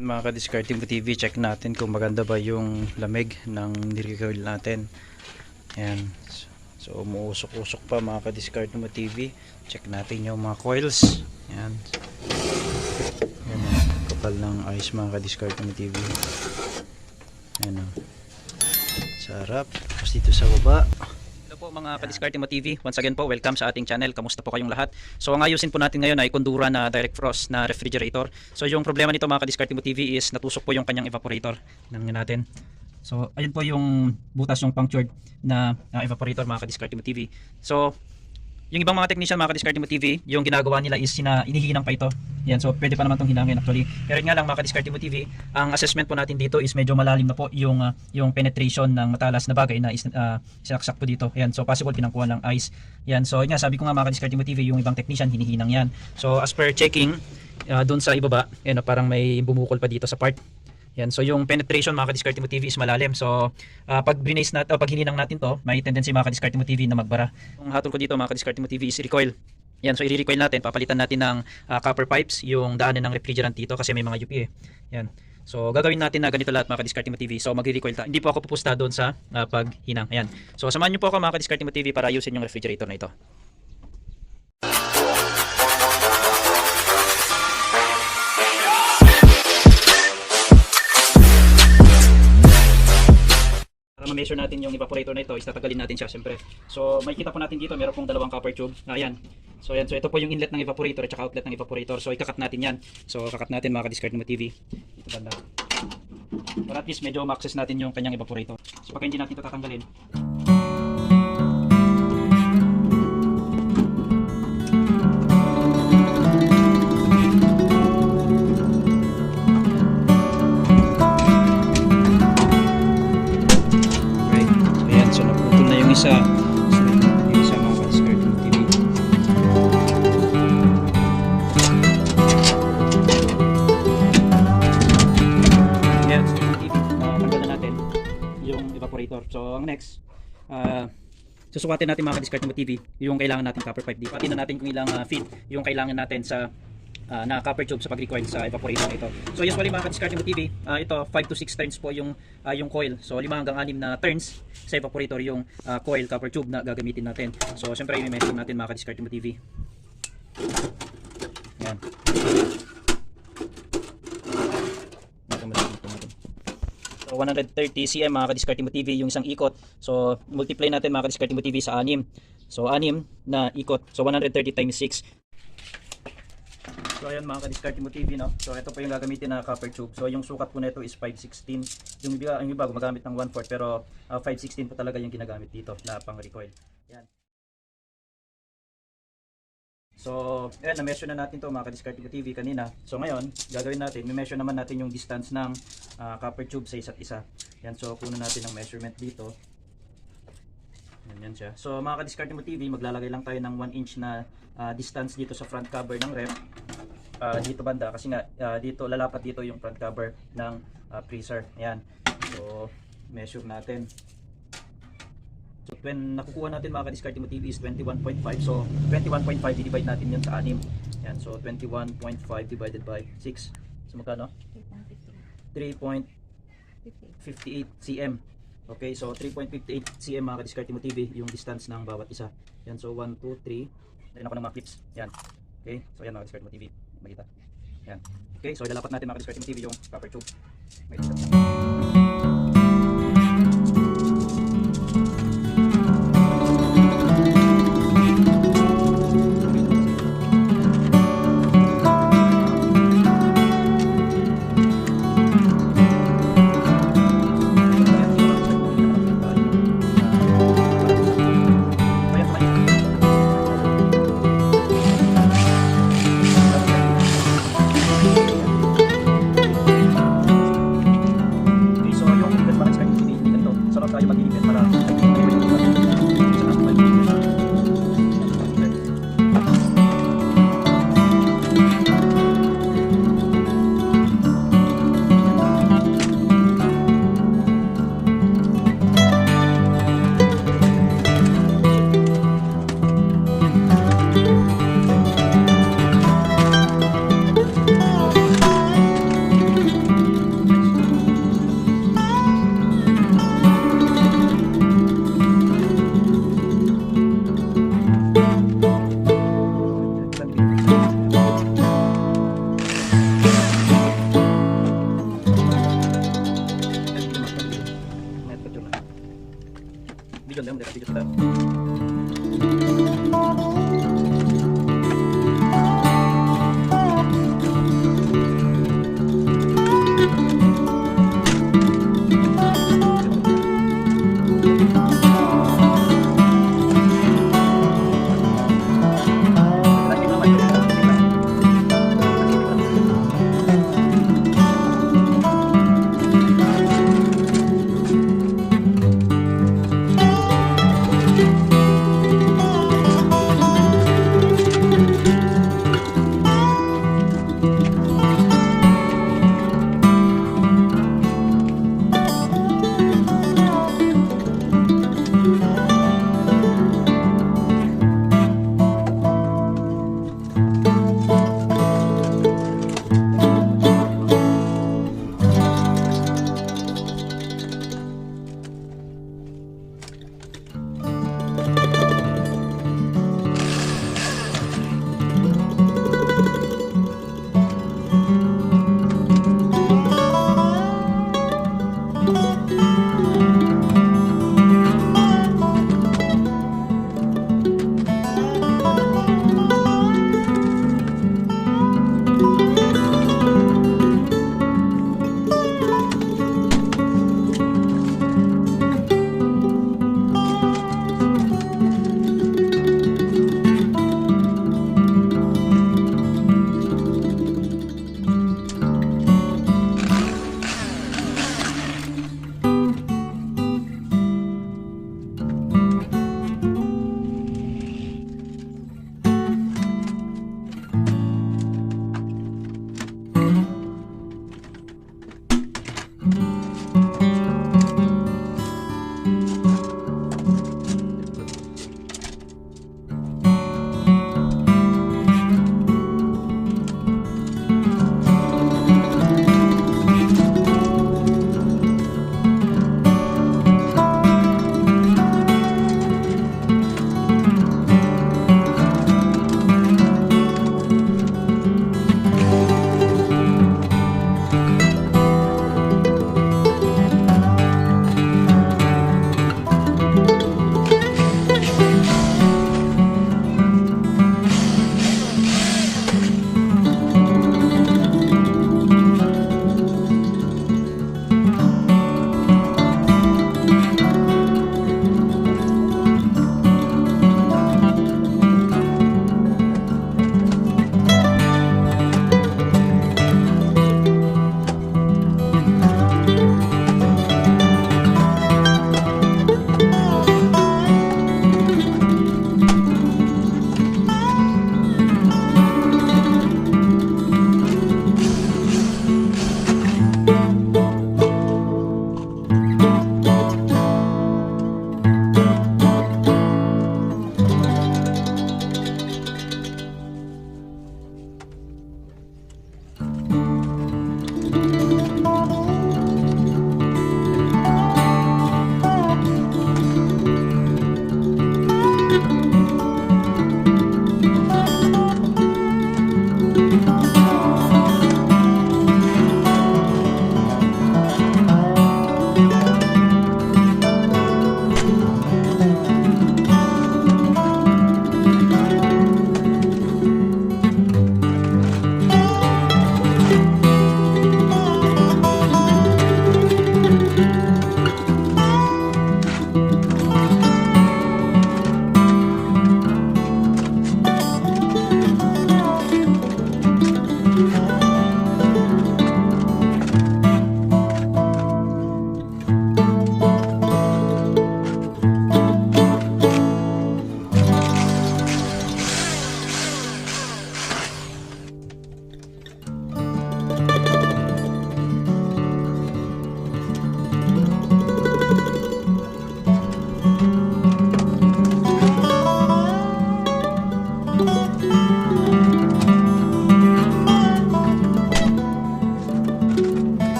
Mga ka-discarding mo TV, check natin kung maganda ba yung lamig ng nirecoil natin. Ayan. So umuusok-usok pa mga ka-discarding mo TV. Check natin yung mga coils. Ayan. Ayan o. Kapal ng ice mga ka-discarding mo TV. Ayan o. Sarap. Tapos dito sa baba. Hello po mga ka-discarding mo TV. Once again po, welcome sa ating channel. Kamusta po kayong lahat? So ang ayusin po natin ngayon ay Kondura na direct frost na refrigerator. So yung problema nito mga ka-discarding mo TV is natusok po yung kanyang evaporator. Tingnan natin. So ayun po yung butas, yung punctured na evaporator mga ka-discarding mo TV. So yung ibang mga technician mga ka-discarding mo TV, yung ginagawa nila is inihinang pa ito. Yan, so pwede pa naman itong hinangin actually. Pero yun nga lang mga ka-discarding mo TV, ang assessment po natin dito is medyo malalim na po yung penetration ng matalas na bagay na sinaksak po dito. Yan, so possible pinangkuhan ng ice. Yan, so yun nga, sabi ko nga mga ka-discarding mo TV, yung ibang technician hinihinang yan. So as per checking, dun sa ibaba, yan, parang may bumukol pa dito sa part. Yan, so yung penetration mga ka-discarding mo TV is malalim. So pag brinase natin, pag hininang natin to, may tendency mga ka-discarding mo TV na magbara. Yung hatol ko dito mga ka-discarding mo TV is recoil. Yan, so i-recoil natin, papalitan natin ng copper pipes yung daanan ng refrigerant dito kasi may mga UP eh. Yan. So gagawin natin na ganito lahat mga ka-discarding mo TV. So magre-recoil ta. Hindi po ako pupusta doon sa paghinang. Ayan. So samahan niyo po ako mga ka-discarding mo TV para ayusin yung refrigerator na ito. Para ma-measure natin yung evaporator na ito, is tatagalin natin siya siyempre. So makikita po natin dito, meron pong dalawang copper tube. Ayan. So yan, so ito po yung inlet ng evaporator at saka outlet ng evaporator. So ikakat natin yan. So kakat natin mga ka-discarding mo TV. Dito banda. Para at least medyo ma-access natin yung kanyang evaporator. So pag hindi natin ito tatanggalin, isa. So, yung isa mga ka-discarding TV. Yan, so tanggal na natin yung evaporator. So ang next, susukatin natin mga ka-discarding TV yung kailangan natin copper pipe dito. Patin na natin kung ilang feet yung kailangan natin sa na copper tube sa pag-recoil sa evaporator ito. So usually mga ka-discarding TV, ito 5 to 6 turns po yung coil. So 5 hanggang 6 na turns sa evaporator yung coil copper tube na gagamitin natin. So syempre i-measure natin mga ka-discarding TV. Yan. So 130 cm mga ka-discarding TV yung isang ikot. So multiply natin mga ka-discarding TV sa 6. So 6 na ikot. So 130 times 6. So ayan mga ka-discarding mo TV, no? So ito po yung gagamitin na copper tube. So yung sukat po nito is 5/16. Yung iba gumagamit ng 1/4 pero 5/16 po talaga yung ginagamit dito na pang recoil. Yan. So ayan, na-measure na natin to mga ka-discarding mo TV kanina. So ngayon, gagawin natin, i-measure naman natin yung distance ng copper tube sa isa't isa. Yan, so kunin natin ang measurement dito. Yan siya. So mga ka-discarding mo TV, maglalagay lang tayo ng 1 inch na distance dito sa front cover ng ref. Dito banda kasi nga dito lalapat dito yung front cover ng freezer. Ayan. So measure natin. So when nakukuha natin mga ka-discarding mo TV is 21.5. So 21.5 divide natin yun sa 6. Yan. So 21.5 divided by 6. So magkano? 3.58 cm. Okay, so 3.58 cm mga ka-discarding mo TV yung distance ng bawat isa. Yan, so 1, 2, 3. Dahil ako ng mga clips. Yan. Okay, so yan mga ka-discarding mo TV. Makita. Yan. Okay, so ilalapat natin mga ka-discarding mo TV yung copper tube. Makita.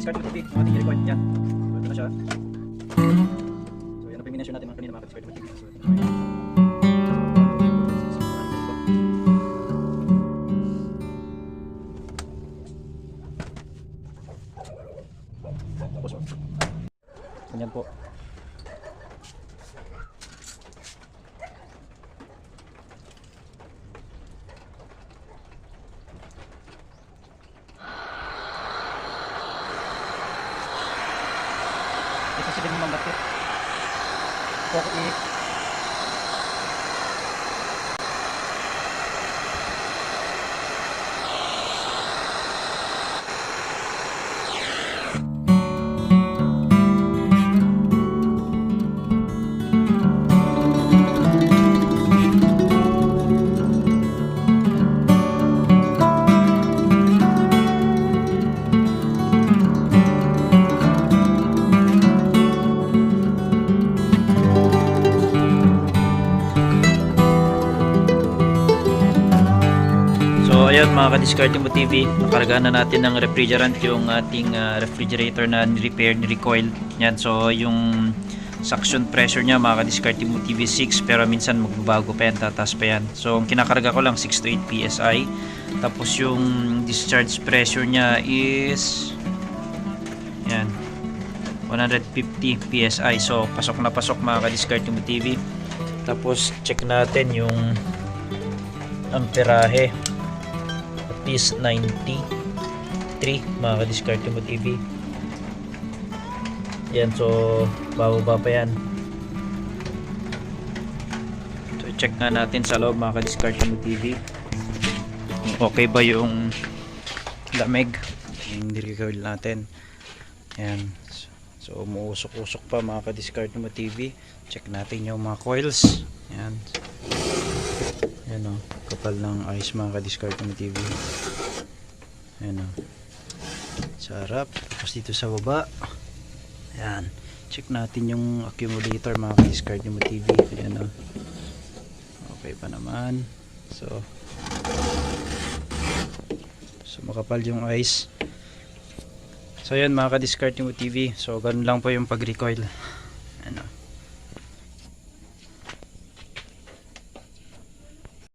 ka-discard mo TV, mga tingin record. Yan. So, ito na siya. So, yan ang piminasyon natin mga kanina mga ka-discard mo TV. So, ito na siya. Tapos, ganyan po. Ito sila yung mambatit. Okay. So ayun mga ka-discard mo TV, nakargaan na natin ng refrigerant yung ating refrigerator na ni-repair, ni-recoil. Yan, so yung suction pressure niya mga ka-discard mo TV 6, pero minsan magbabago pa yan, tataas pa yan. So ang kinakarga ko lang 6 to 8 PSI. Tapos yung discharge pressure niya is yan, 150 PSI. So pasok na pasok mga ka-discard mo TV. Tapos check natin yung amperahe. Is 93 mga ka-discard mo TV. Yan, so bababa pa yan. So check nga natin sa loob mga ka-discard mo TV. Okay ba yung lamig yung nirecoil natin. Yan, so umuusok-usok pa mga ka-discard mo TV. Check natin yung mga coils. Yan. Yan o, kapal ng ice mga ka-discard mo TV. Yan o, sarap. Tapos dito sa baba, yan, check natin yung accumulator mga ka-discard mo TV. Yan o, okay pa naman. So makapal yung ice. So yan mga ka-discard mo TV. So ganun lang po yung pag-recoil. Ano